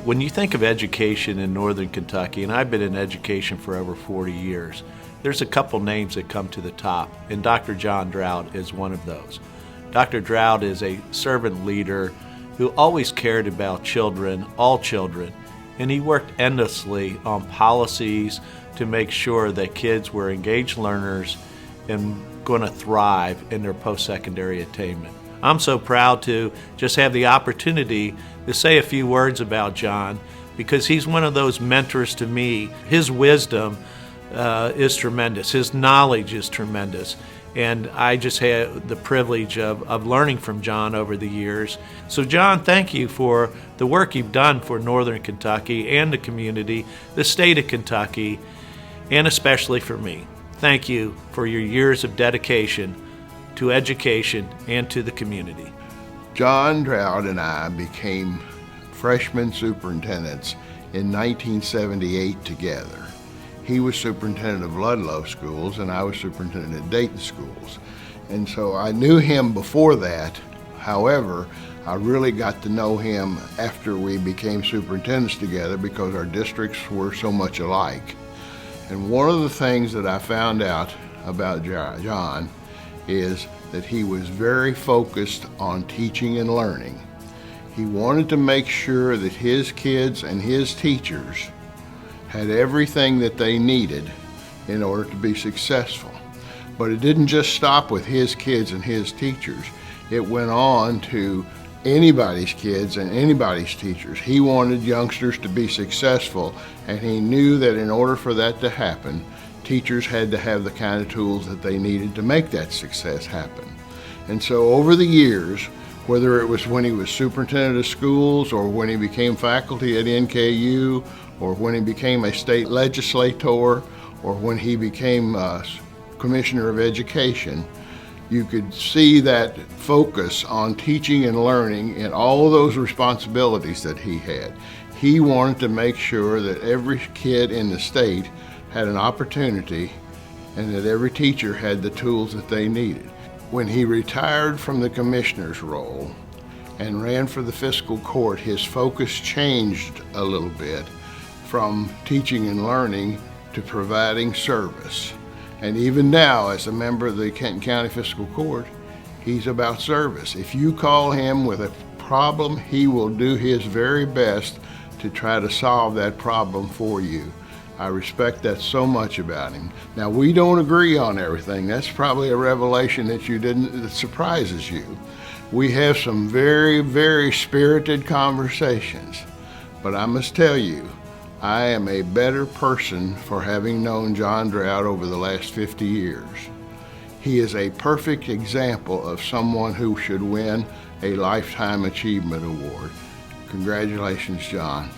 When you think of education in Northern Kentucky, and I've been in education for over 40 years, there's a couple names that come to the top, and Dr. John Droud is one of those. Dr. Droud is a servant leader who always cared about children, all children, and he worked endlessly on policies to make sure that kids were engaged learners and going to thrive in their post-secondary attainment. I'm so proud to just have the opportunity to say a few words about John, because he's one of those mentors to me. His wisdom is tremendous. His knowledge is tremendous. And I just had the privilege of learning from John over the years. So John, thank you for the work you've done for Northern Kentucky and the community, the state of Kentucky, and especially for me. Thank you for your years of dedication to education and to the community. John Droud and I became freshman superintendents in 1978 together. He was superintendent of Ludlow schools and I was superintendent at Dayton schools. And so I knew him before that. However, I really got to know him after we became superintendents together because our districts were so much alike. And one of the things that I found out about John is that he was very focused on teaching and learning. He wanted to make sure that his kids and his teachers had everything that they needed in order to be successful. But it didn't just stop with his kids and his teachers. It went on to anybody's kids and anybody's teachers. He wanted youngsters to be successful, and he knew that in order for that to happen, teachers had to have the kind of tools that they needed to make that success happen. And so over the years, whether it was when he was superintendent of schools or when he became faculty at NKU or when he became a state legislator or when he became commissioner of education, you could see that focus on teaching and learning and all of those responsibilities that he had. He wanted to make sure that every kid in the state had an opportunity and that every teacher had the tools that they needed. When he retired from the commissioner's role and ran for the fiscal court, his focus changed a little bit from teaching and learning to providing service. And even now, as a member of the Kenton County Fiscal Court, he's about service. If you call him with a problem, he will do his very best to try to solve that problem for you. I respect that so much about him. Now, we don't agree on everything. That's probably a revelation that surprises you. We have some very, very spirited conversations, but I must tell you, I am a better person for having known John Droud over the last 50 years. He is a perfect example of someone who should win a Lifetime Achievement Award. Congratulations, John.